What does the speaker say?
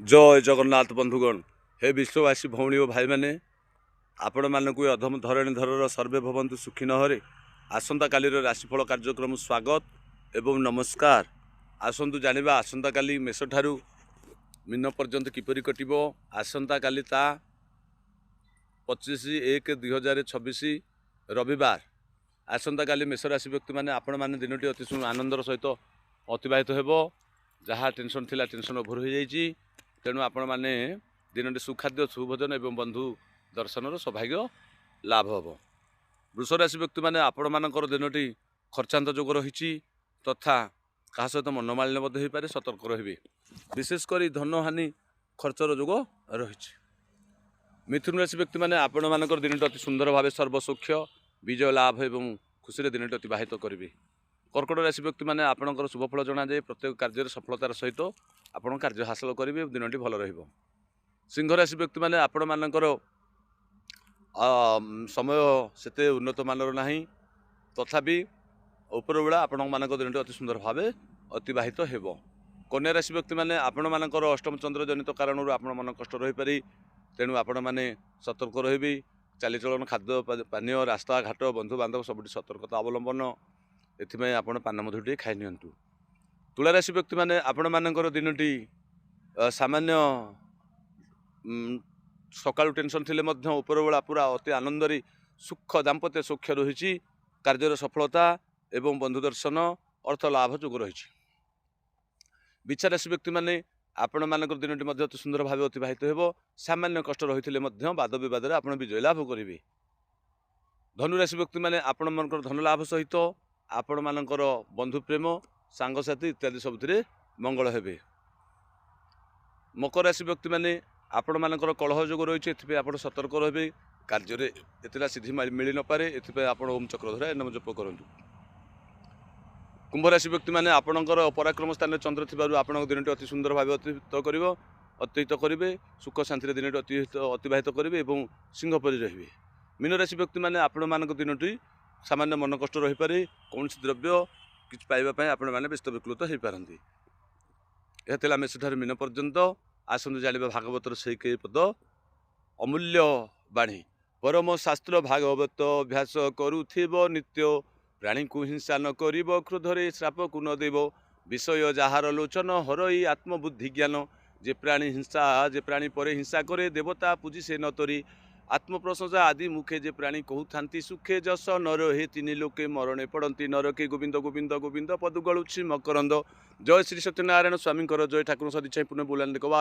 जय जगन्नाथ बंधुगण हे विश्ववासी भौणी और भाई मैंने आपण मानक अधम धरणी धरर सर्वे भवंतु सुखी नहरे आसंता कालीर राशिफल कार्यक्रम स्वागत एवं नमस्कार। आसंतु जानिबा आसंता काली मेष ठारू मीन पर्यंत किपरि कटिबो। आसंता काली ता 25/1/2026 रविवार। आसंता काली मेष राशि व्यक्ति मैंने आपण मैंने दिनटी अति आनंदर सहित अतिबाहित हेबो। जहाँ टेंशन थिला टेंशन ओभर हो जाइए। तेणु आपण मैंने दिनटी सुखाद्य सुभोजन एवं बंधु दर्शनर सौभाग्य लाभ हम। वृष राशि व्यक्ति मैंने आपण मानकर दिनटी खर्चांत जोग रही तथा क्या सहित मनोमालिन्य हो पारे सतर्क रे। विशेषकर धन हानि खर्चर जोग रही। मिथुन राशि व्यक्ति मैंने आपण मानकर दिनटी अति सुंदर भाव सर्वसुख्य विजय लाभ एवं खुशी दिनटी अतिबाहित करेंगे। कर्कट राशि व्यक्ति मैंने आपणकर शुभफल जना जाए प्रत्येक कार्य सफलतार सहित आपण कार्य हासिल करेंगे दिनटी भल रहिबो। सिंह राशि व्यक्ति मैंने आपण मानकर समय सेते उन्नत मानर नाही तथापि ऊपर बेला आपण मानक दिनटी अति सुंदर भाव अतिबाहित हेबो। कन्या राशि व्यक्ति मैंने आपण मानकर अष्टम चंद्र जनित कारण आपण मन कष्ट रही पारि। तेणु आपण मैंने सतर्क रही। चालीचलन खाद्य पानीय रास्ता घाट बंधु बांधव सब सतर्कता अवलंबन एथिमे आपण पान मधुटी खाई नियंतु। तुला राशि व्यक्ति मैंने आपण मानकर दिनटी सामान्य सकाळु टेंशन थिले मध्य ऊपर बेला पूरा अति आनंदरी सुख दाम्पत्य सुख रही। कार्यर सफलता एवं बंधु दर्शन अर्थ लाभ जोग रही। बिच्छा राशि व्यक्ति मैंने आपण मानकर दिनटी मध्य अति सुंदर भाव अतिबाहित हेबो। सामान्य कष्ट रही वाद बद आपण विजय लाभ करेंगे। धनु राशि व्यक्ति मैंने आपण मानकर धन लाभ सहित आपण मानकर बंधु प्रेम सांगसाथी इत्यादि सबुथिरे मंगल हेबे। मकर राशि व्यक्ति मैंने आपण मानकर कलह जोग रही एथि आपण सतर्क रहे। कार्य एतला सिद्धि मिल न पारे एथि आपण ओम चक्रधर नम जप करंतु। कुंभ राशि व्यक्ति मैंने आपणकर पराक्रम स्थान चंद्र थिबारु आपण दिनटी अति सुंदर भाव अतीत करेंगे। सुख शांति दिनटी अतिबाहित करेंगे एवं सिंह परि रहिबे। मीन राशि व्यक्ति मैंने आपण मानक दिनटी सामान्य मन कष्ट रही पारे। कौन द्रव्य किछ पाइबा आपण मैंने व्यस्त विकृत हो पारती। यह मेष ठार मीन पर्यंत। आसंतु जानिबा भागवतर से कई पद अमूल्य बाणी। परम शास्त्र भागवत अभ्यास करुथिब नित्य प्राणी को हिंसा न करिब क्रोधरे श्राप को न देव विषय जहार लोचन हरई आत्मबुद्धि ज्ञान जे प्राणी परे हिंसा करे देवता पूजी से न तरी आत्म प्रशंसा आदि मुखे जे प्राणी कहूथांती सुखे जस नर हे तीन लोके मरणे पड़ती नरके गोविंद गोविंद गोविंद पदु गलुछि मकरंद। जय श्री सत्यनारायण स्वामी जय ठाकुर सदी पुण्य बुलान देखवा।